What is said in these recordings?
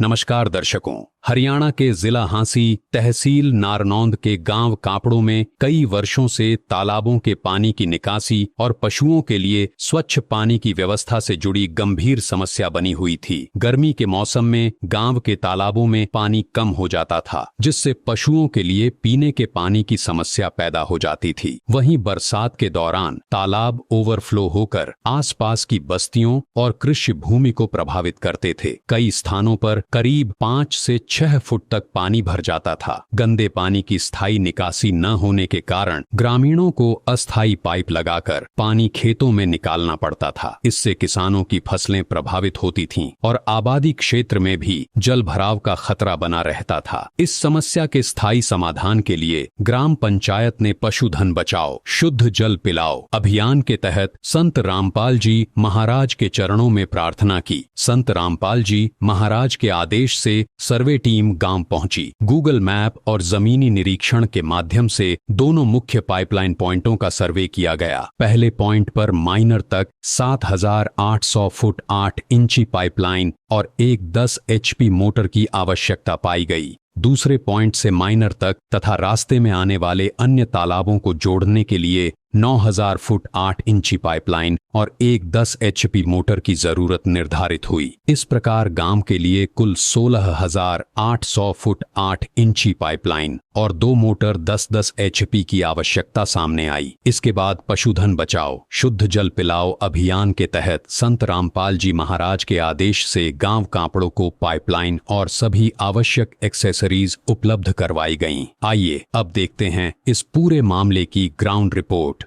नमस्कार दर्शकों। हरियाणा के जिला हांसी तहसील नारनौंद के गांव कापड़ों में कई वर्षों से तालाबों के पानी की निकासी और पशुओं के लिए स्वच्छ पानी की व्यवस्था से जुड़ी गंभीर समस्या बनी हुई थी। गर्मी के मौसम में गांव के तालाबों में पानी कम हो जाता था, जिससे पशुओं के लिए पीने के पानी की समस्या पैदा हो जाती थी। वहीं बरसात के दौरान तालाब ओवरफ्लो होकर आसपास की बस्तियों और कृषि भूमि को प्रभावित करते थे। कई स्थानों पर करीब 5 से 6 फुट तक पानी भर जाता था। गंदे पानी की स्थायी निकासी न होने के कारण ग्रामीणों को अस्थायी पाइप लगाकर पानी खेतों में निकालना पड़ता था। इससे किसानों की फसलें प्रभावित होती थीं और आबादी क्षेत्र में भी जल भराव का खतरा बना रहता था। इस समस्या के स्थायी समाधान के लिए ग्राम पंचायत ने पशुधन बचाओ शुद्ध जल पिलाओ अभियान के तहत संत रामपाल जी महाराज के चरणों में प्रार्थना की। संत रामपाल जी महाराज के आदेश से सर्वे टीम गांव पहुंची। गूगल मैप और जमीनी निरीक्षण के माध्यम से दोनों मुख्य पाइपलाइन पॉइंटों का सर्वे किया गया। पहले पॉइंट पर माइनर तक 7,800 फुट 8 इंची पाइपलाइन और एक 10 HP मोटर की आवश्यकता पाई गई। दूसरे पॉइंट से माइनर तक तथा रास्ते में आने वाले अन्य तालाबों को जोड़ने के लिए 9,000 फुट 8 इंची पाइपलाइन और एक 10 HP मोटर की जरूरत निर्धारित हुई। इस प्रकार गांव के लिए कुल 16,800 फुट 8 इंची पाइपलाइन और 2 मोटर 10-10 HP की आवश्यकता सामने आई। इसके बाद पशुधन बचाओ शुद्ध जल पिलाओ अभियान के तहत संत रामपाल जी महाराज के आदेश से गांव कापड़ों को पाइपलाइन और सभी आवश्यक एक्सेसरीज उपलब्ध करवाई गईं। आइए अब देखते हैं इस पूरे मामले की ग्राउंड रिपोर्ट।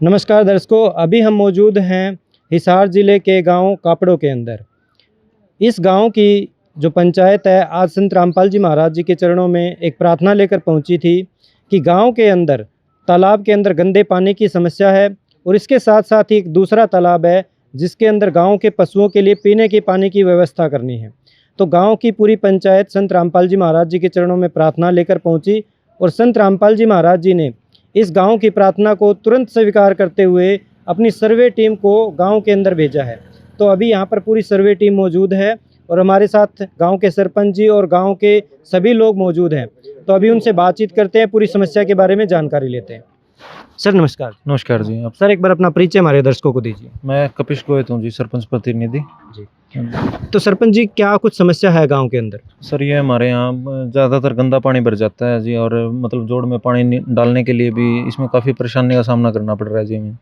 नमस्कार दर्शकों, अभी हम मौजूद हैं हिसार ज़िले के गांव कापड़ों के अंदर। इस गांव की जो पंचायत है आज संत रामपाल जी महाराज जी के चरणों में एक प्रार्थना लेकर पहुंची थी कि गांव के अंदर तालाब के अंदर गंदे पानी की समस्या है और इसके साथ साथ ही एक दूसरा तालाब है जिसके अंदर गांव के पशुओं के लिए पीने के पानी की व्यवस्था करनी है। तो गाँव की पूरी पंचायत संत रामपाल जी महाराज जी के चरणों में प्रार्थना लेकर पहुँची और संत रामपाल जी महाराज जी ने इस गांव की प्रार्थना को तुरंत स्वीकार करते हुए अपनी सर्वे टीम को गांव के अंदर भेजा है। तो अभी यहां पर पूरी सर्वे टीम मौजूद है और हमारे साथ गांव के सरपंच जी और गांव के सभी लोग मौजूद हैं। तो अभी उनसे बातचीत करते हैं, पूरी समस्या के बारे में जानकारी लेते हैं। सर नमस्कार। नमस्कार जी। आप सर एक बार अपना परिचय हमारे दर्शकों को दीजिए। मैं कपिश गोयत हूँ जी, सरपंच प्रतिनिधि जी। तो सरपंच जी क्या कुछ समस्या है गांव के अंदर? सर ये हमारे यहाँ ज़्यादातर गंदा पानी भर जाता है जी और मतलब जोड़ में पानी डालने के लिए भी इसमें काफ़ी परेशानी का सामना करना पड़ रहा है जी हमें।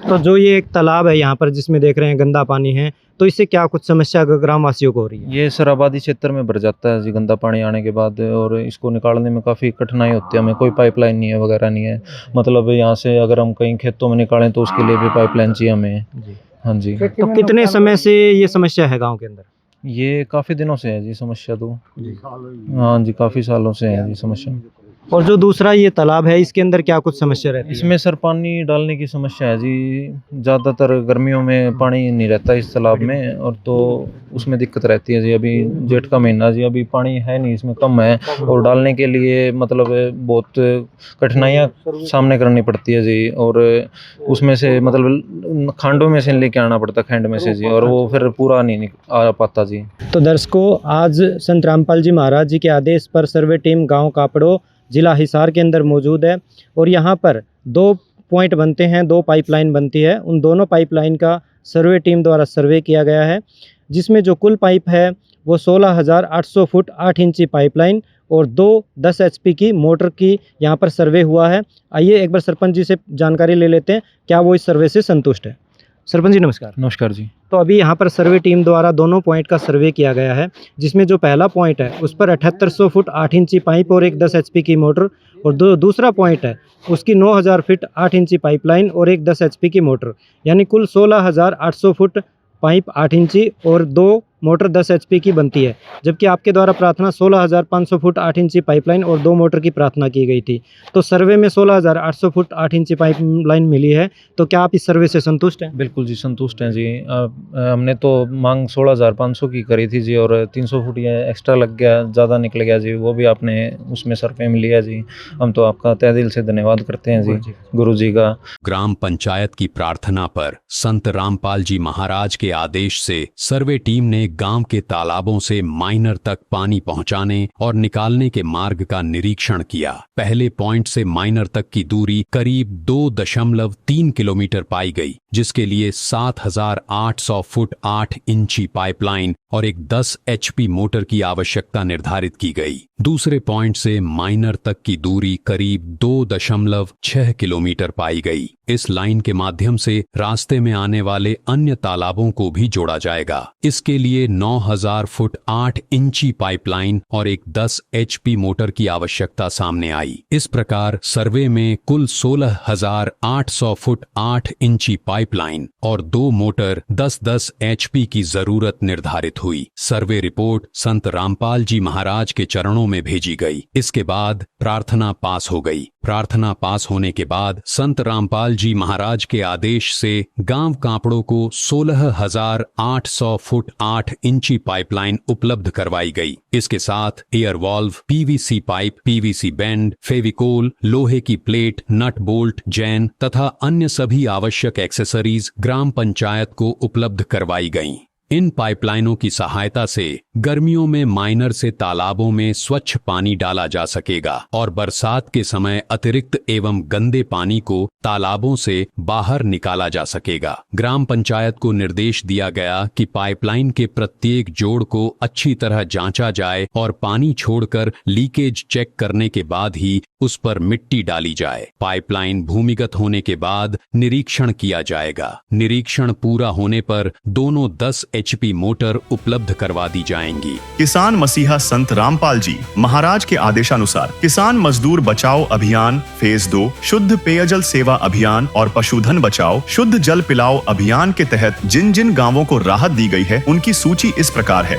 तो जो ये एक तालाब है यहाँ पर जिसमें देख रहे हैं गंदा पानी है, तो इससे क्या कुछ समस्या ग्रामवासियों को हो रही है? ये सर आबादी क्षेत्र में भर जाता है जी गंदा पानी आने के बाद और इसको निकालने में काफ़ी कठिनाई होती है हमें। कोई पाइपलाइन नहीं है वगैरह नहीं है, मतलब यहाँ से अगर हम कहीं खेतों में निकालें तो उसके लिए भी पाइपलाइन चाहिए हमें। हाँ जी। तो कितने समय से ये समस्या है गाँव के अंदर? ये काफ़ी दिनों से है जी समस्या तो। हाँ जी, काफ़ी सालों से है जी समस्या। और जो दूसरा ये तालाब है इसके अंदर क्या कुछ समस्या रहती है? इसमें सर पानी डालने की समस्या है जी, ज़्यादातर गर्मियों में पानी नहीं रहता इस तालाब में और तो उसमें दिक्कत रहती है जी। अभी जेठ का महीना जी, अभी पानी है नहीं, इसमें कम है और डालने के लिए मतलब बहुत कठिनाइयाँ सामने करनी पड़ती है जी और उसमें से मतलब खांडों में से लेके आना पड़ता है, खंड में से जी, और वो फिर पूरा नहीं आ पाता जी। तो दर्शकों आज संत रामपाल जी महाराज जी के आदेश पर सर्वे टीम गाँव कापड़ों जिला हिसार के अंदर मौजूद है और यहाँ पर 2 पॉइंट बनते हैं, 2 पाइपलाइन बनती है। उन दोनों पाइपलाइन का सर्वे टीम द्वारा सर्वे किया गया है, जिसमें जो कुल पाइप है वो 16,800 फुट 8 इंची पाइपलाइन और 2 10 HP की मोटर की यहाँ पर सर्वे हुआ है। आइए एक बार सरपंच जी से जानकारी ले लेते हैं, क्या वो इस सर्वे से संतुष्ट है। सरपंच जी नमस्कार। नमस्कार जी। तो अभी यहाँ पर सर्वे टीम द्वारा दोनों पॉइंट का सर्वे किया गया है, जिसमें जो पहला पॉइंट है उस पर 7,800 फुट 8 इंची पाइप और एक 10 HP की मोटर और दूसरा पॉइंट है उसकी 9,000 फीट 8 इंची पाइपलाइन और एक 10 HP की मोटर, यानी कुल 16,800 फुट पाइप 8 इंची और 2 मोटर 10 HP की बनती है। जबकि आपके द्वारा प्रार्थना 16,500 फुट 8 इंची पाइपलाइन और 2 मोटर की प्रार्थना की गई थी। तो सर्वे में 16,800 फुट 8 इंची पाइपलाइन मिली है, तो क्या आप इस सर्वे से संतुष्ट हैं? बिल्कुल जी संतुष्ट हैं जी। हमने तो मांग 16,500 की करी थी जी और 300 फुट ये एक्स्ट्रा लग गया, ज़्यादा निकल गया जी, वो भी आपने उसमें सर्वे में लिया जी। हम तो आपका तहे दिल से धन्यवाद करते हैं जी गुरु जी का। ग्राम पंचायत की प्रार्थना पर संत रामपाल जी महाराज के आदेश से सर्वे टीम ने उन्होंने गांव के तालाबों से माइनर तक पानी पहुंचाने और निकालने के मार्ग का निरीक्षण किया। पहले पॉइंट से माइनर तक की दूरी करीब 2.3 किलोमीटर पाई गई, जिसके लिए 7,800 फुट 8 इंची पाइपलाइन और एक 10 HP मोटर की आवश्यकता निर्धारित की गई। दूसरे पॉइंट से माइनर तक की दूरी करीब 2.6 किलोमीटर पाई गई। इस लाइन के माध्यम से रास्ते में आने वाले अन्य तालाबों को भी जोड़ा जाएगा। इसके लिए 9,000 फुट 8 इंची पाइपलाइन और एक 10 HP मोटर की आवश्यकता सामने आई। इस प्रकार सर्वे में कुल 16,800 फुट 8 इंची पाइपलाइन और 2 मोटर 10-10 HP की जरूरत निर्धारित हुई। सर्वे रिपोर्ट संत रामपाल जी महाराज के चरणों में भेजी गई। इसके बाद प्रार्थना पास हो गई। प्रार्थना पास होने के बाद संत रामपाल जी महाराज के आदेश से गांव कापड़ों को 16,800 फुट 8 इंची पाइपलाइन उपलब्ध करवाई गई। इसके साथ air valve, PVC pipe, PVC bend, Fevicol, लोहे की प्लेट, नट बोल्ट, जैन तथा अन्य सभी आवश्यक एक्सेसरीज ग्राम पंचायत को उपलब्ध करवाई गईं। इन पाइपलाइनों की सहायता से गर्मियों में माइनर से तालाबों में स्वच्छ पानी डाला जा सकेगा और बरसात के समय अतिरिक्त एवं गंदे पानी को तालाबों से बाहर निकाला जा सकेगा। ग्राम पंचायत को निर्देश दिया गया कि पाइपलाइन के प्रत्येक जोड़ को अच्छी तरह जांचा जाए और पानी छोड़कर लीकेज चेक करने के बाद ही उस पर मिट्टी डाली जाए। पाइपलाइन भूमिगत होने के बाद निरीक्षण किया जाएगा। निरीक्षण पूरा होने पर दोनों 10 HP मोटर उपलब्ध करवा दी जाएंगी। किसान मसीहा संत रामपाल जी महाराज के आदेशानुसार किसान मजदूर बचाओ अभियान फेज 2, शुद्ध पेयजल सेवा अभियान और पशुधन बचाओ शुद्ध जल पिलाओ अभियान के तहत जिन जिन गांवों को राहत दी गई है उनकी सूची इस प्रकार है।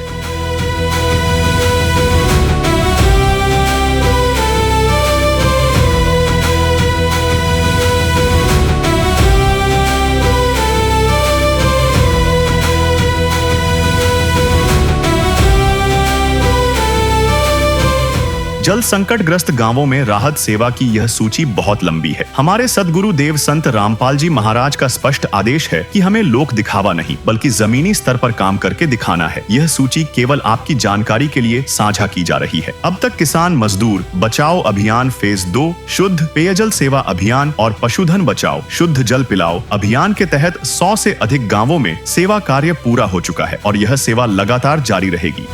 जल संकट ग्रस्त गांवों में राहत सेवा की यह सूची बहुत लंबी है। हमारे सदगुरु देव संत रामपाल जी महाराज का स्पष्ट आदेश है कि हमें लोक दिखावा नहीं बल्कि जमीनी स्तर पर काम करके दिखाना है। यह सूची केवल आपकी जानकारी के लिए साझा की जा रही है। अब तक किसान मजदूर बचाओ अभियान फेज 2, शुद्ध पेयजल सेवा अभियान और पशुधन बचाओ शुद्ध जल पिलाओ अभियान के तहत 100 से अधिक गाँवों में सेवा कार्य पूरा हो चुका है और यह सेवा लगातार जारी रहेगी।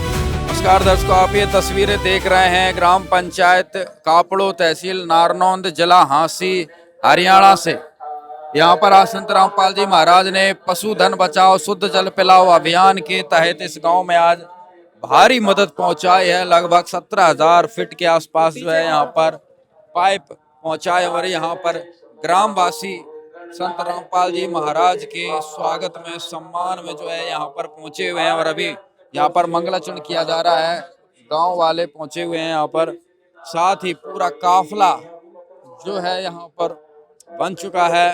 नमस्कार दर्शकों, आप ये तस्वीरें देख रहे हैं ग्राम पंचायत कापड़ो, तहसील नारनौंद, जिला हांसी, हरियाणा से। यहाँ पर आज संत रामपाल जी महाराज ने पशुधन बचाओ शुद्ध जल पिलाओ अभियान के तहत इस गांव में आज भारी मदद पहुंचाई है। लगभग 17,000 फीट के आसपास जो है यहाँ पर पाइप पहुंचाए और यहाँ पर ग्रामवासी संत रामपाल जी महाराज के स्वागत में सम्मान में जो है यहाँ पर पहुंचे हुए हैं और अभी यहाँ पर मंगलाचरण किया जा रहा है। गांव वाले पहुंचे हुए हैं यहाँ पर, साथ ही पूरा काफिला जो है यहाँ पर बन चुका है।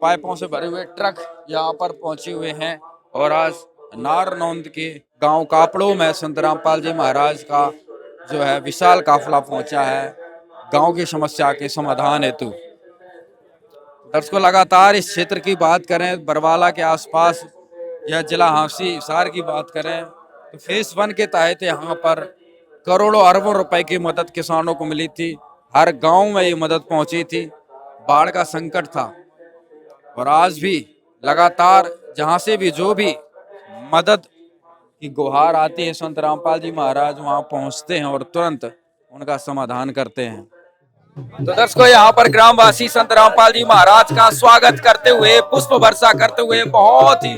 पाइपों से भरे हुए ट्रक यहाँ पर पहुंचे हुए हैं और आज नारनौंद के गांव कापड़ों में संत रामपाल जी महाराज का जो है विशाल काफिला पहुंचा है गांव की समस्या के समाधान हेतु। दर्शकों, लगातार इस क्षेत्र की बात करें, बरवाला के आसपास या जिला हांसी हिसार की बात करें तो फेज 1 के तहत यहाँ पर करोड़ों अरबों रुपए की मदद किसानों को मिली थी। हर गांव में ये मदद पहुंची थी। बाढ़ का संकट था और आज भी लगातार जहां से भी जो भी मदद की गुहार आती है संत रामपाल जी महाराज वहां पहुंचते हैं और तुरंत उनका समाधान करते हैं। तो दर्शकों, यहाँ पर ग्रामवासी संत रामपाल जी महाराज का स्वागत करते हुए, पुष्प वर्षा करते हुए बहुत ही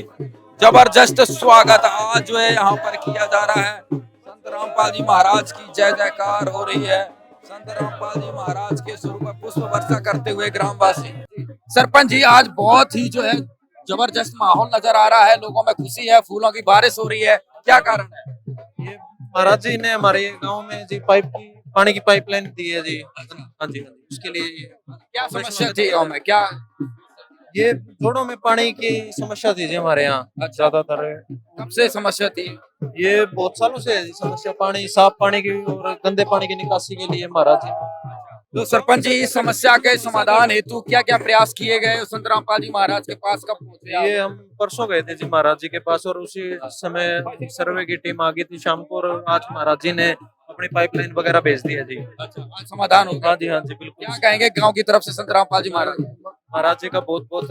जबरदस्त स्वागत आज जो है यहाँ पर किया जा रहा है। संत रामपाल जी महाराज की जय जयकार हो रही है। संत रामपाल जी महाराज के स्वरूप में पुष्प वर्षा करते हुए ग्रामवासी। सरपंच जी, आज बहुत ही जो है जबरदस्त माहौल नजर आ रहा है, लोगों में खुशी है, फूलों की बारिश हो रही है, क्या कारण है? ये महाराज जी ने हमारे गांव में जी पानी की पाइपलाइन दी है जी। हाँ जी, उसके लिए क्या समस्या थी गाँव में? क्या ये जोड़ों में पानी की समस्या थी जी हमारे यहाँ ज्यादातर। कब से समस्या थी? ये बहुत सालों से है जी समस्या, पानी साफ पानी की और गंदे पानी की निकासी के लिए महाराज जी। तो सरपंच जी, इस समस्या के समाधान हेतु क्या क्या प्रयास किए गए? संत रामपाल जी महाराज के पास कब पहुंचे आप? ये हम परसों गए थे जी महाराज जी के पास, और उसी समय सर्वे की टीम आ गई थी शाम को, और आज महाराज जी ने अपनी पाइपलाइन वगैरह भेज दी है जी। अच्छा, आज समाधान हो गया। हाँ जी, हाँ जी, बिल्कुल। क्या कहेंगे गांव की तरफ से संत रामपाल जी महाराज? महाराज जी का बहुत बहुत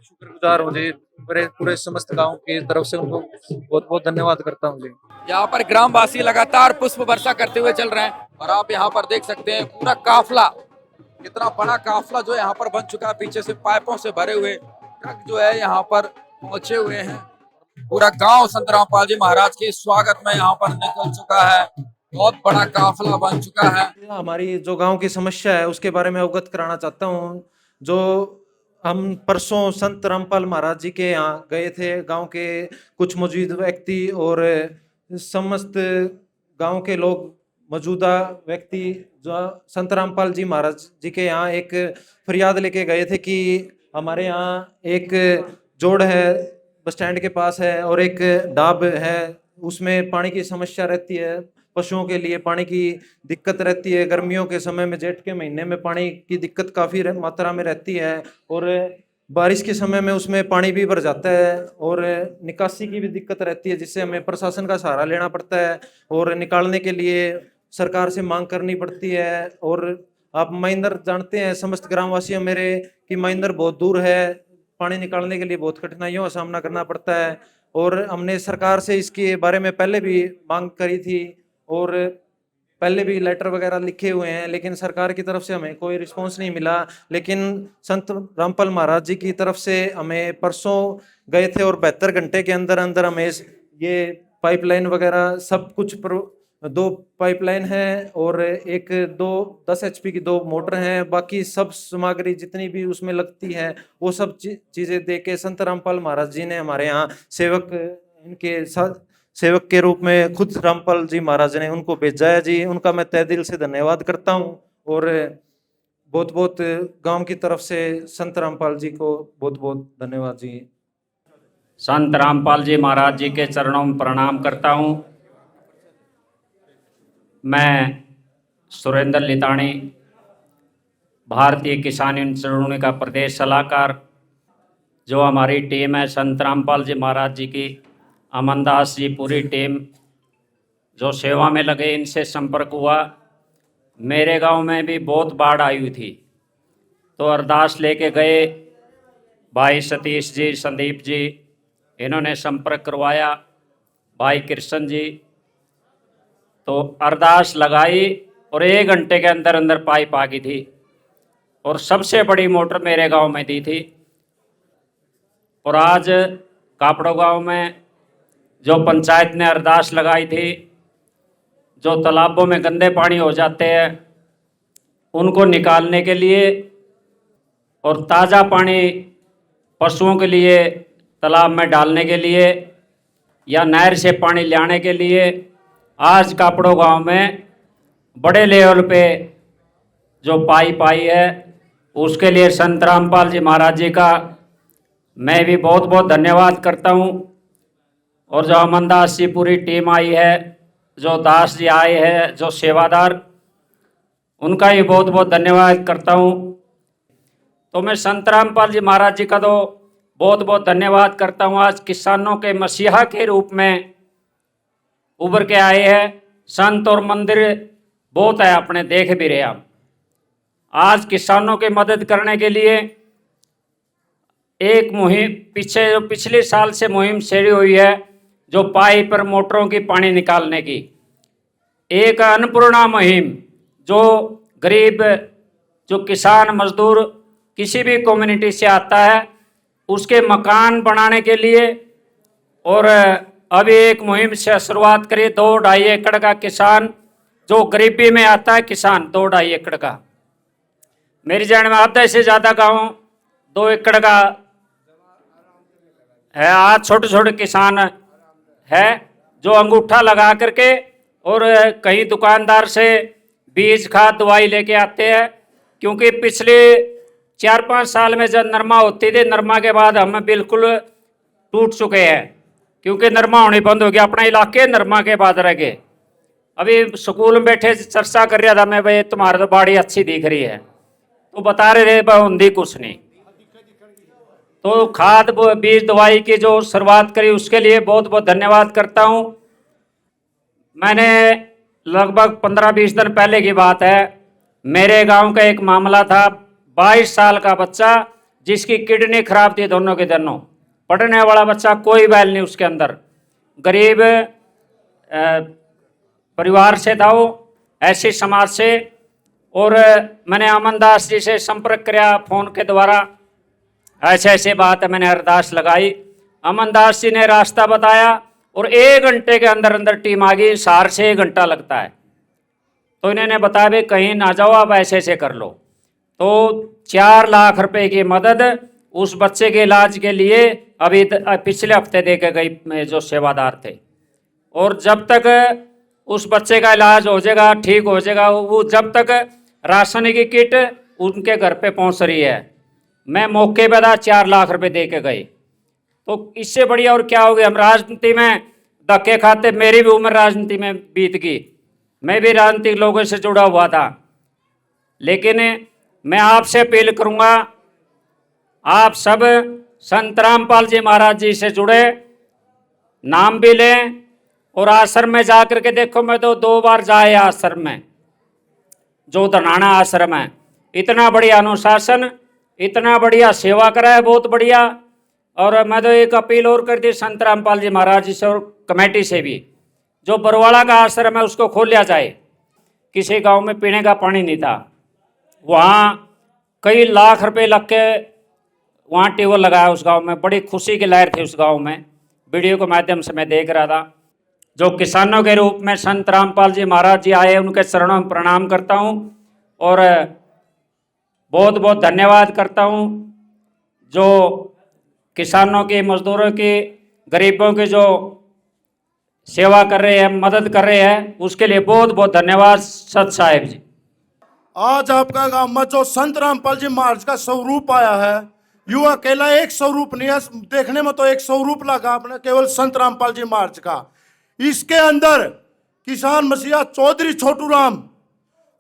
शुक्रगुजार हूँ जी, पूरे पूरे समस्त गांव की तरफ से उनको बहुत बहुत धन्यवाद करता हूँ जी। यहाँ पर ग्रामवासी लगातार पुष्प वर्षा करते हुए चल रहे हैं, और आप यहाँ पर देख सकते हैं पूरा काफला, कितना बड़ा काफला जो यहाँ पर बन चुका है। पीछे से पाइपों से भरे हुए ट्रक जो है यहाँ पर पहुंचे हुए हैं। पूरा गांव संत रामपाल जी महाराज के स्वागत में यहाँ पर निकल चुका है। बहुत बड़ा काफला बन चुका है। हमारी जो गांव की समस्या है उसके बारे में अवगत कराना चाहता हूँ। जो हम परसों संत रामपाल महाराज जी के यहाँ गए थे, गांव के कुछ मौजूद व्यक्ति और समस्त गांव के लोग, मौजूदा व्यक्ति जो संत रामपाल जी महाराज जी के यहाँ एक फरियाद लेके गए थे कि हमारे यहाँ एक जोड़ है बस स्टैंड के पास है, और एक डाब है, उसमें पानी की समस्या रहती है, पशुओं के लिए पानी की दिक्कत रहती है। गर्मियों के समय में, जेठ के महीने में पानी की दिक्कत काफ़ी मात्रा में रहती है, और बारिश के समय में उसमें पानी भी भर जाता है, और निकासी की भी दिक्कत रहती है, जिससे हमें प्रशासन का सहारा लेना पड़ता है, और निकालने के लिए सरकार से मांग करनी पड़ती है। और आप महिंदर जानते हैं, समस्त ग्रामवासियों मेरे, कि महिंदर बहुत दूर है, पानी निकालने के लिए बहुत कठिनाइयों का सामना करना पड़ता है। और हमने सरकार से इसके बारे में पहले भी मांग करी थी, और पहले भी लेटर वगैरह लिखे हुए हैं, लेकिन सरकार की तरफ से हमें कोई रिस्पांस नहीं मिला। लेकिन संत रामपाल महाराज जी की तरफ से हमें परसों गए थे, और 72 घंटे के अंदर अंदर हमें ये पाइपलाइन वगैरह सब कुछ 2 पाइपलाइन है, और एक 10 HP की 2 मोटर हैं, बाकी सब सामग्री जितनी भी उसमें लगती है वो सब चीज़ें दे के संत रामपाल महाराज जी ने हमारे यहाँ सेवक, इनके साथ सेवक के रूप में खुद रामपाल जी महाराज ने उनको भेजा है जी। उनका मैं तहे दिल से धन्यवाद करता हूँ, और बहुत बहुत गांव की तरफ से संत रामपाल जी को बहुत बहुत धन्यवाद जी। संत रामपाल जी महाराज जी के चरणों में प्रणाम करता हूँ। मैं सुरेंद्र लिताणी, भारतीय किसान यूनियन चरौनी का प्रदेश सलाहकार। जो हमारी टीम है संत रामपाल जी महाराज जी की, अमन दास जी, पूरी टीम जो सेवा में लगे, इनसे संपर्क हुआ। मेरे गांव में भी बहुत बाढ़ आई हुई थी, तो अरदास लेके गए। भाई सतीश जी, संदीप जी, इन्होंने संपर्क करवाया, भाई कृष्ण जी, तो अरदास लगाई, और 1 घंटे के अंदर अंदर पाइप आ गई थी, और सबसे बड़ी मोटर मेरे गांव में दी थी। और आज कापड़ो गांव में जो पंचायत ने अरदास लगाई थी, जो तालाबों में गंदे पानी हो जाते हैं उनको निकालने के लिए, और ताज़ा पानी पशुओं के लिए तालाब में डालने के लिए, या नहर से पानी लाने के लिए, आज कापड़ो गांव में बड़े लेवल पे जो पाइप आई है, उसके लिए संत रामपाल जी महाराज जी का मैं भी बहुत बहुत धन्यवाद करता हूँ। और जो अमन दास जी, पूरी टीम आई है, जो दास जी आए हैं, जो सेवादार, उनका ही बहुत बहुत धन्यवाद करता हूँ। तो मैं संत रामपाल जी महाराज जी का तो बहुत बहुत धन्यवाद करता हूँ। आज किसानों के मसीहा के रूप में उभर के आए हैं। संत और मंदिर बहुत है, अपने देख भी रहे हम। आज किसानों की मदद करने के लिए एक मुहिम पिछले साल से मुहिम शुरू हुई है, जो पाइप और मोटरों की पानी निकालने की। एक अन्नपूर्णा मुहिम, जो गरीब, जो किसान मजदूर किसी भी कम्युनिटी से आता है, उसके मकान बनाने के लिए। और अभी एक मुहिम से शुरुआत करी, 2-2.5 एकड़ का किसान, जो गरीबी में आता है किसान, 2-2.5 एकड़ का। मेरी जान में आधे से ज़्यादा गाँव 2 एकड़ का है। आज छोटे छोटे किसान है जो अंगूठा लगा करके, और कहीं दुकानदार से बीज, खाद, दवाई लेके आते हैं। क्योंकि पिछले 4-5 साल में जब नरमा होती थी, नरमा के बाद हम बिल्कुल टूट चुके हैं, क्योंकि नरमा होने बंद हो गया। अपने इलाके नरमा के बाद रह गए। अभी स्कूल में बैठे चर्चा कर रहा था मैं, भाई तुम्हारी तो बाड़ी अच्छी दिख रही है, तो बता रहे थे होंगी कुछ नहीं। तो खाद बीज दवाई की जो शुरुआत करी उसके लिए बहुत बहुत धन्यवाद करता हूँ। मैंने लगभग 15-20 दिन पहले की बात है, मेरे गांव का एक मामला था, 22 साल का बच्चा जिसकी किडनी खराब थी दोनों के दोनों, पढ़ने वाला बच्चा, कोई बैल नहीं उसके अंदर, गरीब परिवार से था वो, ऐसे समाज से। और मैंने अमनदास जी से संपर्क किया फोन के द्वारा, ऐसे ऐसे बात है, मैंने अरदास लगाई, अमनदास जी ने रास्ता बताया और 1 घंटे के अंदर अंदर टीम आ गई। शहर से 1 घंटा लगता है, तो इन्होंने बताया भाई कहीं ना जाओ, आप ऐसे ऐसे कर लो। तो 4 लाख रुपए की मदद उस बच्चे के इलाज के लिए अभी पिछले हफ्ते दे के गई जो सेवादार थे। और जब तक उस बच्चे का इलाज हो जाएगा, ठीक हो जाएगा, वो जब तक राशन की किट उनके घर पे पहुंच रही है, मैं मौके पर था, 4 लाख रुपए दे के गए। तो इससे बढ़िया और क्या हो गया। हम राजनीति में धक्के खाते, मेरी भी उम्र राजनीति में बीत गई, मैं भी राजनीतिक लोगों से जुड़ा हुआ था, लेकिन मैं आपसे अपील करूंगा, आप सब संत रामपाल जी महाराज जी से जुड़े, नाम भी लें और आश्रम में जा करके देखो। मैं तो 2 बार जाए आश्रम में, जो धनाना आश्रम है, इतना बढ़िया अनुशासन, इतना बढ़िया सेवा करा है, बहुत बढ़िया। और मैं तो एक अपील और कर दी संत रामपाल जी महाराज जी से और कमेटी से भी, जो बरवाड़ा का आश्रम है उसको खोल लिया जाए। किसी गांव में पीने का पानी नहीं था, वहाँ कई लाख रुपए लग के वहाँ ट्यूबवेल लगाया उस गांव में, बड़ी खुशी की लहर थी उस गांव में, वीडियो के माध्यम से मैं देख रहा था। जो किसानों के रूप में संत रामपाल जी महाराज जी आए, उनके चरणों में प्रणाम करता हूँ और बहुत बहुत धन्यवाद करता हूँ। जो किसानों की, मजदूरों की, गरीबों की जो सेवा कर रहे हैं, मदद कर रहे हैं, उसके लिए बहुत बहुत धन्यवाद सत साहेब जी। आज आपका गांव में जो संत रामपाल जी महाराज का स्वरूप आया है, यूं अकेला एक स्वरूप नहीं है, देखने में तो एक स्वरूप लगा आपने, केवल संत रामपाल जी महाराज का। इसके अंदर किसान मसीहा चौधरी छोटू राम,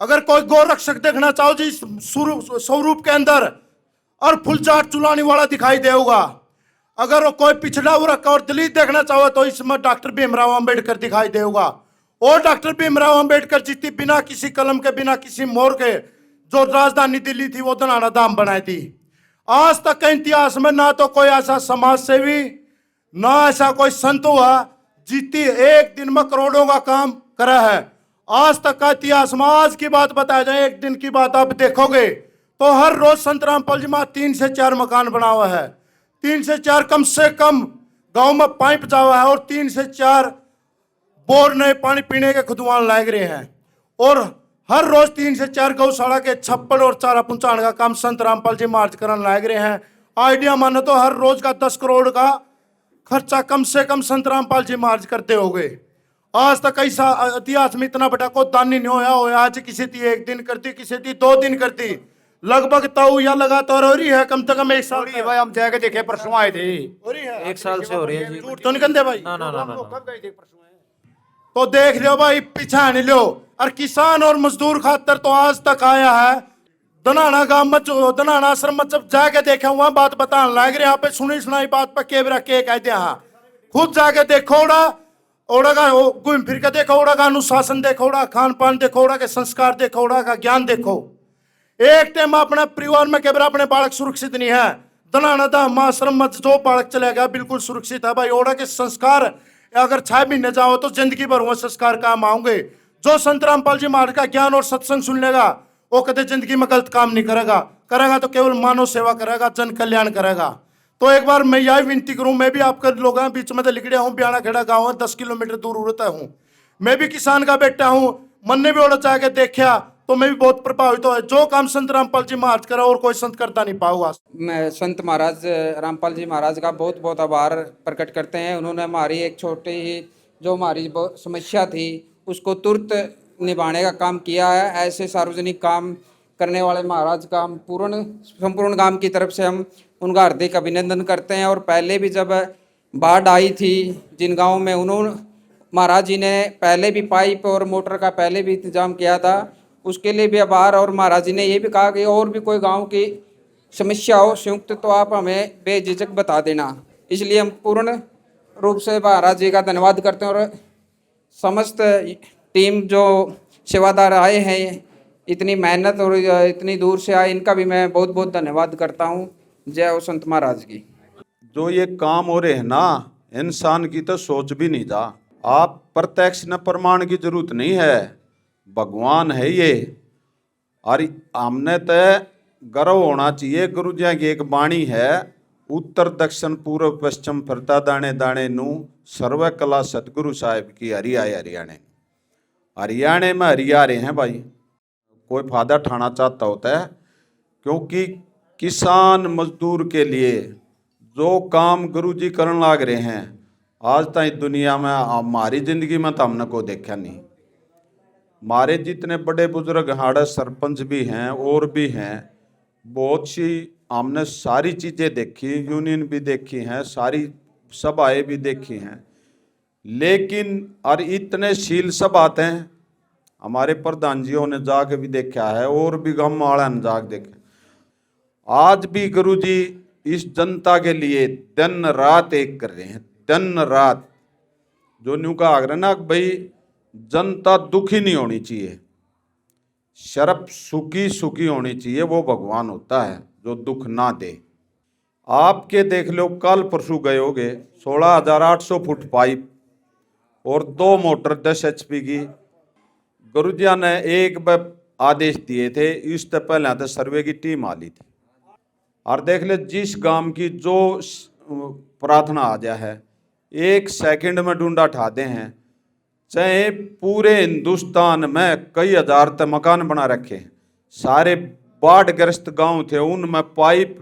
अगर कोई गौरक्षक देखना चाहो जी स्वरूप के अंदर, और फुलचाट चुलाने वाला दिखाई देगा। अगर कोई पिछड़ा वर्ग और दलित देखना चाहो तो इसमें डॉक्टर भीमराव अंबेडकर दिखाई देगा। और डॉक्टर भीमराव अंबेडकर जी बिना किसी कलम के, बिना किसी मोर के, जो राजधानी दिल्ली थी वो धनाना धाम बनाई थी। आज तक के इतिहास में ना तो कोई ऐसा समाज सेवी, ना ऐसा कोई संत हुआ जीती 1 दिन में करोड़ों का काम करा है। आज तक का इतिहास में, आज की बात बताया जाए, 1 दिन की बात आप देखोगे तो हर रोज संत रामपाल जी में 3 से 4 मकान बना हुआ है, 3 से 4 कम से कम गांव में पाइप जा हुआ है, और 3 से 4 बोर नए पानी पीने के खुदवान लाग रहे हैं। और हर रोज 3 से 4 गौशाला के छप्पड़ और चारा पहुंचाने का काम संत रामपाल जी महाराज करने लाग रहे हैं। आइडिया मानो तो हर रोज का 10 करोड़ का खर्चा कम से कम संत रामपाल जी महाराज करते होंगे। आज तक ऐसा इतिहास में इतना बड़ा कोई दानी नहीं होया। आज किसी थी 1 दिन करती, किसी थी 2 दिन करती, लगभग ताऊ या लगातार हो रही है, कम से कम 1 साल। भाई हम जाके देखे, परसों आए थे, हो रही है 1 साल से हो रही है जी। झूठ तो नहीं कहते भाई। ना ना ना ना। कब गए थे? परसों आए। तो देख लो भाई, पीछा नहीं लो। और किसान और मजदूर खातर तो आज तक आया है। धनाना गांव में, धनाना आश्रम में जब जाके देखा हुआ बात बताने लग रहे, यहाँ पे सुनी सुनाई बात पर केवरा के कहते हैं, खुद जाके देखो ओड़ा का घूम फिर के देखो, ओड़ा का अनुशासन देखो, ओड़ा खान पान देखो, ओड़ा के संस्कार देखो, ओड़ा का ज्ञान देखो। एक टाइम अपने परिवार में केवरा अपने बालक सुरक्षित नहीं है, धनाना धाम आश्रम में जो बालक चलेगा बिल्कुल सुरक्षित है भाई। ओड़ा के संस्कार अगर 6 महीने जाओ तो जिंदगी भर वो संस्कार काम आऊंगे। जो संत रामपाल जी महाराज का ज्ञान और सत्संग सुन लेगा वो कभी जिंदगी में गलत काम नहीं करेगा, करेगा तो केवल मानव सेवा करेगा, जन कल्याण करेगा। तो एक बार मैं यही विनती करूं, मैं भी आपके लोगों के बीच में तो लिखड़िया हूँ, ब्याणा खेड़ा गाँव है, 10 किलोमीटर दूर उड़ता हूँ। मैं भी किसान का बेटा हूँ, मन ने भी ओड़ा जाके देखा तो मैं भी बहुत प्रभावित हुआ। जो काम संत रामपाल जी महाराज करा और कोई संत करता नहीं पाऊंगा। मैं संत महाराज रामपाल जी महाराज का बहुत बहुत आभार प्रकट करते हैं। उन्होंने हमारी एक छोटी ही जो हमारी समस्या थी उसको तुरंत निभाने का काम किया है। ऐसे सार्वजनिक काम करने वाले महाराज का हम संपूर्ण गांव की तरफ से हम उनका हार्दिक अभिनंदन करते हैं। और पहले भी जब बाढ़ आई थी जिन गाँव में, महाराज जी ने पहले भी पाइप और मोटर का पहले भी इंतजाम किया था, उसके लिए भी आभार। और महाराज जी ने ये भी कहा कि और भी कोई गांव की समस्या हो संयुक्त तो आप हमें बेझिझक बता देना। इसलिए हम पूर्ण रूप से महाराज जी का धन्यवाद करते हैं। और समस्त टीम जो सेवादार आए हैं, इतनी मेहनत और इतनी दूर से आए, इनका भी मैं बहुत बहुत धन्यवाद करता हूँ। जय हो संत महाराज की। जो ये काम हो रहे हैं ना, इंसान की तो सोच भी नहीं था। आप प्रत्यक्ष न प्रमाण की जरूरत नहीं है, भगवान है ये। और हमने तय गर्व होना चाहिए। गुरु जी की एक वाणी है, उत्तर दक्षिण पूर्व पश्चिम फिरता दाने दाने नू सर्व कला सतगुरु साहिब की हरि आए हरियाणे। हरियाणे में हरिया रहे हैं भाई, कोई फायदा उठाना चाहता होता है, क्योंकि किसान मजदूर के लिए जो काम गुरु जी करने लग रहे हैं आज तक दुनिया में, हमारी जिंदगी में तो हमने को देखा नहीं। हमारे जितने बड़े बुजुर्ग हाड़े सरपंच भी हैं और भी हैं, बहुत सी हमने सारी चीज़ें देखी, यूनियन भी देखी हैं, सारी सभाएं भी देखी हैं, लेकिन और इतने शील सभाते हैं हमारे प्रधान जियों ने जाके भी देखा है और भी गाँव वाला ने जाके देखा। आज भी गुरु जी इस जनता के लिए दिन रात एक कर रहे हैं, दिन रात। जो न्यू का आग्रह ना भाई जनता दुखी नहीं होनी चाहिए, शर्फ सुखी सुखी होनी चाहिए, वो भगवान होता है जो दुख ना दे। आपके देख लो कल परसों गए होगे 16,800 फुट पाइप और 2 मोटर 10 HP की। गुरुजिया ने एक आदेश दिए थे, इससे पहले तो सर्वे की टीम आ ली थी। और देख ले जिस गांव की जो प्रार्थना आ जाए है 1 सेकंड में ढूंढा ठाते हैं। चाहे पूरे हिंदुस्तान में कई हजार तक मकान बना रखे हैं, सारे बाढ़ग्रस्त गांव थे, उनमें पाइप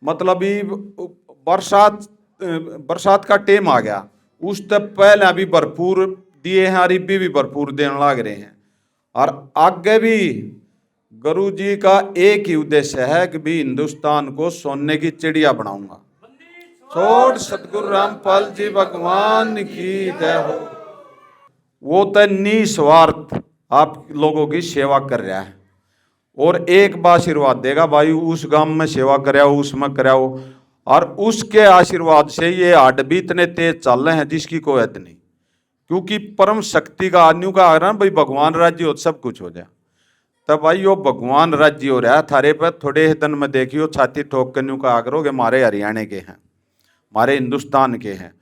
मतलब ही बरसात का टेम आ गया, उस तक पहले अभी भरपूर दिए हैं और अभी भी भरपूर देने लग रहे हैं। और आगे भी गुरु जी का एक ही उद्देश्य है कि भी हिंदुस्तान को सोने की चिड़िया बनाऊंगा। छोड़ सतगुरु रामपाल जी भगवान की जय हो। वो तो निस्वार्थ आप लोगों की सेवा कर रहा है और एक बार आशीर्वाद देगा भाई, उस गांव में सेवा कराओ, उसमें कराओ, और उसके आशीर्वाद से ये हाड भी इतने तेज चल रहे हैं जिसकी कोई हद नहीं। क्योंकि परम शक्ति का आदमी का आग्रह भाई भगवान राज्य हो सब कुछ हो जाए। तब भाई वो भगवान राज्य हो रहा है थारे पर, थोड़े ही दिन में देखियो छाती ठोक कर का आग्रह के हमारे हरियाणा के हैं, हमारे हिंदुस्तान के हैं,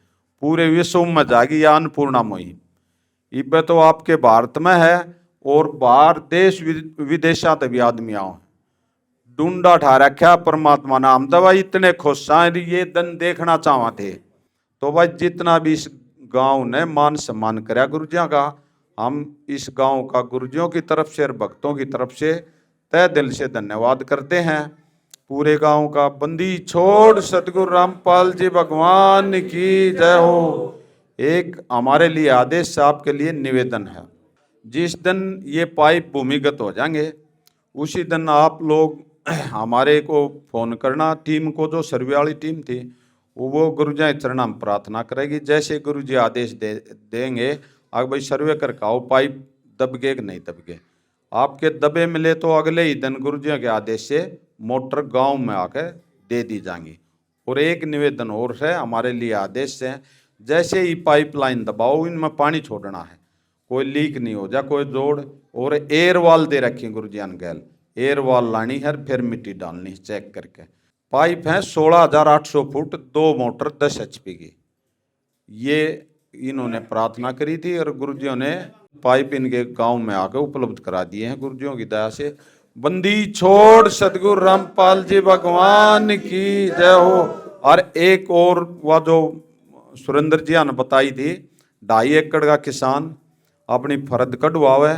पूरे विश्व में जागी या अन्नपूर्णा मुहिम। इब तो आपके भारत में है और बाहर देश विदेशा तक भी आदमी आओ ढूंढा ठा रखा परमात्मा नाम। तो भाई इतने खुश हैं, ये दिन देखना चाहवा थे। तो भाई जितना भी इस गांव ने मान सम्मान कराया गुरुजियों का, हम इस गांव का गुरुजियों की तरफ से और भक्तों की तरफ से तहे दिल से धन्यवाद करते हैं। पूरे गांव का बंदी छोड़ सतगुरु रामपाल जी भगवान की जय हो। एक हमारे लिए आदेश आपके लिए निवेदन है, जिस दिन ये पाइप भूमिगत हो जाएंगे उसी दिन आप लोग हमारे को फोन करना, टीम को, जो सर्वे वाली टीम थी वो गुरु जी चरणा में प्रार्थना करेगी। जैसे गुरु जी आदेश देंगे आगे भाई सर्वे कर आओ पाइप दब गए कि नहीं दब गए। आपके दबे मिले तो अगले ही दिन गुरु जी के आदेश से मोटर गांव में आकर दे दी जाएंगी। और एक निवेदन और है, हमारे लिए आदेश है, जैसे ही पाइपलाइन दबाओ इनमें पानी छोड़ना है, कोई लीक नहीं हो जाए, कोई जोड़। और एयर वाल दे रखी गुरु जी ने गैल, एयर वाल लानी है फिर मिट्टी डालनी है चेक करके। पाइप है 16,800 फुट, 2 मोटर 10 HP की। ये इन्होंने प्रार्थना करी थी और गुरुजियों ने पाइप इनके गांव में आकर उपलब्ध करा दिए हैं गुरुजियों की दया से। बंदी छोड़ सतगुरु रामपाल जी भगवान की जय हो। और एक और वह जो सुरेंद्र जी ने बताई थी, 2.5 एकड़ का किसान अपनी फर्द कढ़वावे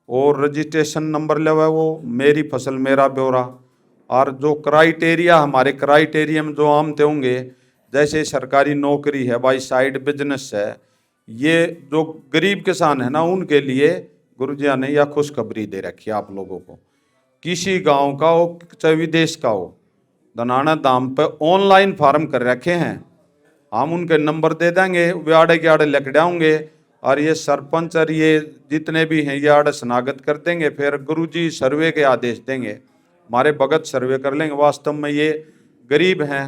और रजिस्ट्रेशन नंबर लेवे, वो मेरी फसल मेरा ब्यौरा। और जो क्राइटेरिया हमारे क्राइटेरिया में जो आमते होंगे, जैसे सरकारी नौकरी है भाई, साइड बिजनेस है, ये जो गरीब किसान है ना उनके लिए गुरुजिया ने यह खुशखबरी दे रखी है आप लोगों को। किसी गांव का हो चाहे विदेश का हो, दनाना दाम पे ऑनलाइन फार्म कर रखे हैं, हम उनके नंबर दे देंगे, वे आड़े के आड़े लकड़ाओंगे और ये सरपंच और ये जितने भी हैं ये आड़ स्नागत कर देंगे। फिर गुरुजी सर्वे के आदेश देंगे, हमारे भगत सर्वे कर लेंगे। वास्तव में ये गरीब हैं,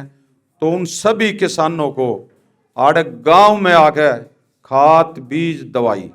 तो उन सभी किसानों को आड़ गांव में आकर खाद बीज दवाई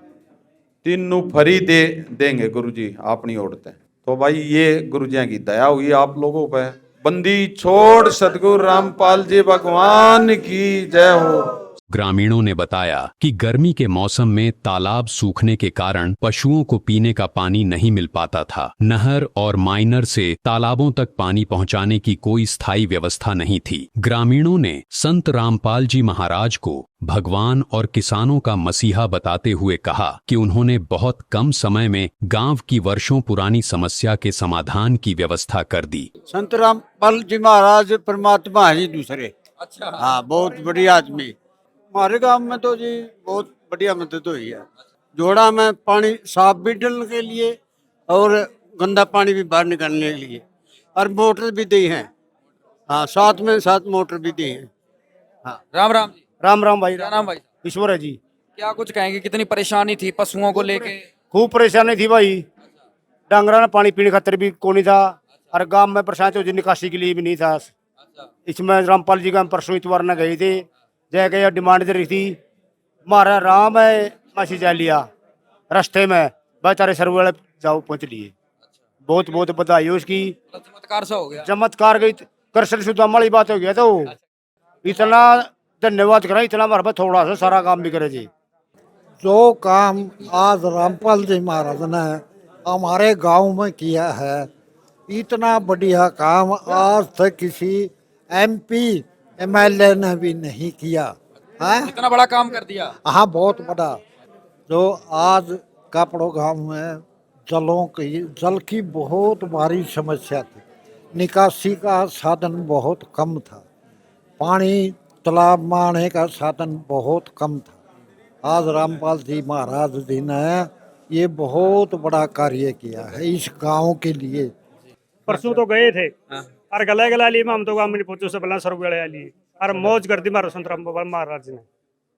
तीनों फ्री दे देंगे गुरुजी अपनी ओरते। तो भाई ये गुरुजी की दया हुई आप लोगों पर। बंदी छोड़ सतगुरु रामपाल जी भगवान की जय हो। ग्रामीणों ने बताया कि गर्मी के मौसम में तालाब सूखने के कारण पशुओं को पीने का पानी नहीं मिल पाता था। नहर और माइनर से तालाबों तक पानी पहुंचाने की कोई स्थायी व्यवस्था नहीं थी। ग्रामीणों ने संत रामपाल जी महाराज को भगवान और किसानों का मसीहा बताते हुए कहा कि उन्होंने बहुत कम समय में गांव की वर्षों पुरानी समस्या के समाधान की व्यवस्था कर दी। संत रामपाल जी महाराज परमात्मा है जी दूसरे। अच्छा। हाँ, बहुत बढ़िया आदमी। हमारे गांव में तो जी बहुत बढ़िया मदद हुई है। जोड़ा में पानी साफ भी डालने के लिए और गंदा पानी भी बाहर निकालने के लिए, और मोटर भी दी है। हाँ, साथ में साथ मोटर भी दी है। हाँ, राम राम जी। राम राम भाई। क्या नाम भाई? ईश्वर है जी। क्या कुछ कहेंगे, कितनी परेशानी थी पशुओं को लेके? खूब परेशानी थी भाई, डांगरा ने पानी पीने खातर भी को नहीं था, और गांव में प्रशांत जी निकासी के लिए भी नहीं था। इसमें रामपाल जी का हम परसों इतवार न गए थे, जय डिमांड दे रही थी। हमारा राम है मासी जा लिया रास्ते में, बेचारे सर्वे वाले जाओ पहुंच लिए। बहुत बहुत बधाई हो उसकी। चमत्कार सा हो गया। चमत्कार गई कृष्ण सुदामा वाली बात हो गया। तो इतना धन्यवाद करा, इतना हमारे पास थोड़ा सा सारा काम भी करे जी। जो काम आज रामपाल जी महाराज ने हमारे गांव में किया है, इतना बढ़िया काम आज तक किसी MP MLA ने भी नहीं किया है। इतना बड़ा काम कर दिया। हाँ, बहुत बड़ा। जो आज कापड़ो गांव में जल की बहुत भारी समस्या थी, निकासी का साधन बहुत कम था, पानी तालाब में आने का साधन बहुत कम था। आज रामपाल जी महाराज जी ने ये बहुत बड़ा कार्य किया है इस गांव के लिए। परसों तो गए थे और गला गला लिए हम तो गाँव में नहीं पहुंचे, उससे पहले सर्वे वाले लिए और मौज कर दी मारो संत रामपाल महाराज ने।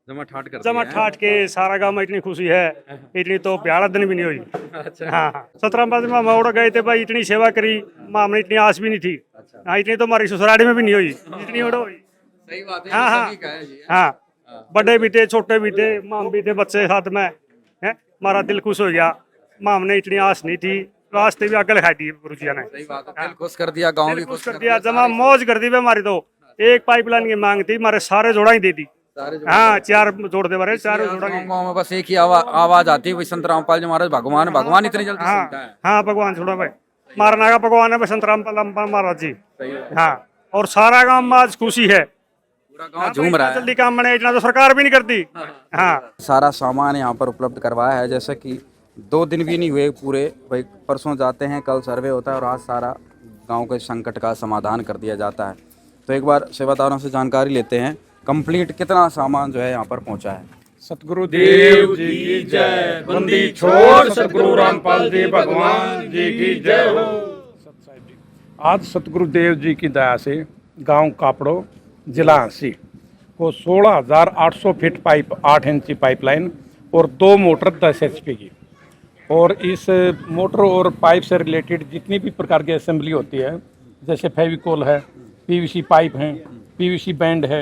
जमा ठाट के सारा गांव में इतनी खुशी है, इतनी तो प्यारा दिन भी नहीं हुई। अच्छा। हाँ, संत रामपाल जी में उड़ गए थे भाई, इतनी सेवा करी माँ, हमने इतनी आस भी नहीं थी। हाँ, इतनी तो हमारी ससुराली में भी नहीं हुई जितनी उड़ हुई। सही बात है। हाँ हाँ हाँ, बड़े भी थे छोटे भी थे, माम भी थे, बच्चे साथ में है। हमारा दिल खुश हो गया। माँ, हमने इतनी आस नहीं थी, रास्ते भी आगे लगा दिए गुरु जी ने। सही बात है, दिल खुश कर दिया, गांव भी खुश कर दिया, जमा मौज कर दी हमारी। तो एक पाइपलाइन की मांग थी, हमारे सारे जोड़ा ही दे दी। हाँ, 4 जोड़ दे बारे, 4 जोड़ा। गांव में बस एक ही आवाज आती है, संत रामपाल जी महाराज भगवान। भगवान इतनी जल्दी सुनता है। हाँ, भगवान छोड़ो भाई, मारना का भगवान है संत रामपाल महाराज जी। हाँ, और सारा गांव में आज खुशी है, पूरा गांव झूम रहा है। जल्दी काम बने, इतना तो सरकार भी नहीं करती। हाँ, सारा सामान यहाँ पर उपलब्ध करवाया है। जैसे कि 2 दिन भी नहीं हुए पूरे भाई, परसों जाते हैं, कल सर्वे होता है और आज सारा गांव के संकट का समाधान कर दिया जाता है। तो एक बार सेवादारों से जानकारी लेते हैं, कंप्लीट कितना सामान जो है यहाँ पर पहुँचा है। सतगुरु देव जी की जय। बंदी छोड़ सतगुरु रामपाल जी भगवान जी की जय हो। आज सतगुरु देव जी की दया से गांव कापड़ो जिला हांसी को 16,800 फीट पाइप 8 इंची पाइपलाइन और 2 मोटर 10 HP की, और इस मोटर और पाइप से रिलेटेड जितनी भी प्रकार की असेंबली होती है, जैसे फेविकोल है, PVC पाइप हैं, PVC बैंड है,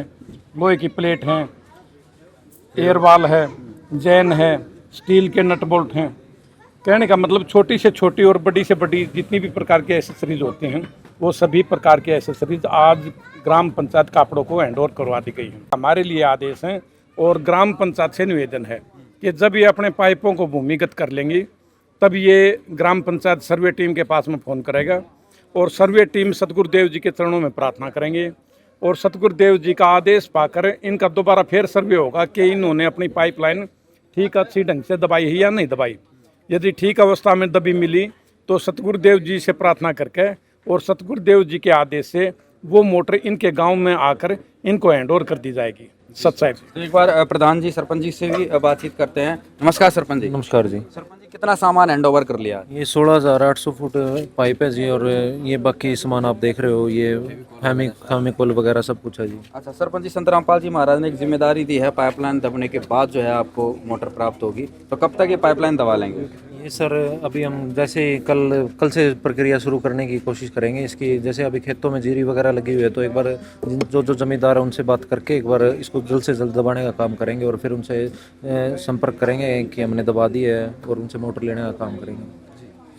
लोहे की प्लेट हैं, एयरवाल है, जैन है, स्टील के नट बोल्ट हैं। कहने का मतलब छोटी से छोटी और बड़ी से बड़ी जितनी भी प्रकार के एसेसरीज होती हैं, वो सभी प्रकार के एसेसरीज आज ग्राम पंचायत कापड़ों को हैंडओवर करवा दी गई है। हमारे लिए आदेश हैं और ग्राम पंचायत से निवेदन है कि जब ये अपने पाइपों को भूमिगत कर लेंगी, तब ये ग्राम पंचायत सर्वे टीम के पास में फ़ोन करेगा और सर्वे टीम सतगुरुदेव जी के चरणों में प्रार्थना करेंगे और सतगुरुदेव जी का आदेश पाकर इनका दोबारा फिर सर्वे होगा कि इन्होंने अपनी पाइपलाइन ठीक अच्छी ढंग से दबाई है या नहीं दबाई। यदि ठीक अवस्था में दबी मिली तो सतगुरुदेव जी से प्रार्थना करके और सतगुरुदेव जी के आदेश से वो मोटर इनके गांव में आकर इनको हैंडओवर कर दी जाएगी। सच्चाई। तो एक बार प्रधान जी सरपंच जी से भी बातचीत करते हैं। नमस्कार सरपंच जी। नमस्कार जी। सरपंच जी, कितना सामान हैंड ओवर कर लिया? ये 16,800 फुट पाइप है जी, और ये बाकी सामान आप देख रहे हो, ये फेमिकोल वगैरह सब कुछ है जी। अच्छा सरपंच जी, संत रामपाल जी महाराज ने एक जिम्मेदारी दी है, पाइपलाइन दबने के बाद जो है आपको मोटर प्राप्त होगी, तो कब तक ये पाइपलाइन दबा लेंगे? ये सर अभी हम जैसे कल से प्रक्रिया शुरू करने की कोशिश करेंगे इसकी। जैसे अभी खेतों में जीरी वगैरह लगी हुई है, तो एक बार जो जमींदार है उनसे बात करके एक बार इसको जल्द से जल्द दबाने का काम करेंगे, और फिर उनसे संपर्क करेंगे कि हमने दबा दी है, और उनसे मोटर लेने का काम करेंगे।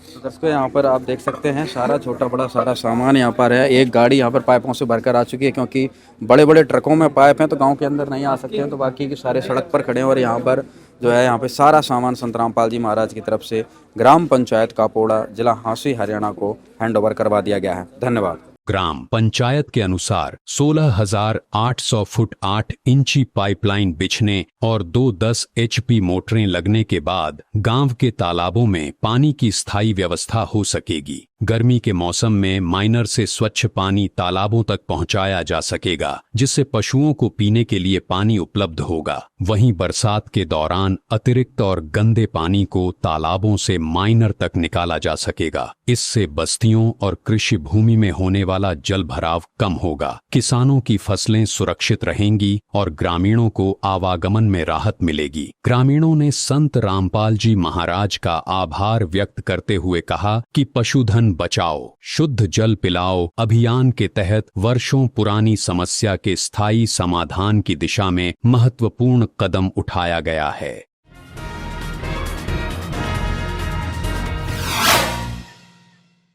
तो दर्शकों यहाँ पर आप देख सकते हैं सारा छोटा बड़ा सारा सामान यहाँ पर है। एक गाड़ी यहाँ पर पाइपों से भरकर आ चुकी है, क्योंकि बड़े बड़े ट्रकों में पाइप हैं तो गांव के अंदर नहीं आ सकते हैं, तो बाकी के सारे सड़क पर खड़े हैं। और यहाँ पर जो है यहाँ पे सारा सामान संत रामपाल जी महाराज की तरफ से ग्राम पंचायत कापोड़ा जिला हांसी हरियाणा को हैंडओवर करवा दिया गया है। धन्यवाद। ग्राम पंचायत के अनुसार 16,800 फुट 8 इंची पाइपलाइन बिछने और 2 10 HP मोटरें लगने के बाद गांव के तालाबों में पानी की स्थायी व्यवस्था हो सकेगी। गर्मी के मौसम में माइनर से स्वच्छ पानी तालाबों तक पहुंचाया जा सकेगा, जिससे पशुओं को पीने के लिए पानी उपलब्ध होगा। वहीं बरसात के दौरान अतिरिक्त और गंदे पानी को तालाबों से माइनर तक निकाला जा सकेगा। इससे बस्तियों और कृषि भूमि में होने वाला जल भराव कम होगा, किसानों की फसलें सुरक्षित रहेंगी और ग्रामीणों को आवागमन में राहत मिलेगी। ग्रामीणों ने संत रामपाल जी महाराज का आभार व्यक्त करते हुए कहा कि पशुधन बचाओ, शुद्ध जल पिलाओ अभियान के तहत वर्षों पुरानी समस्या के स्थायी समाधान की दिशा में महत्वपूर्ण कदम उठाया गया है।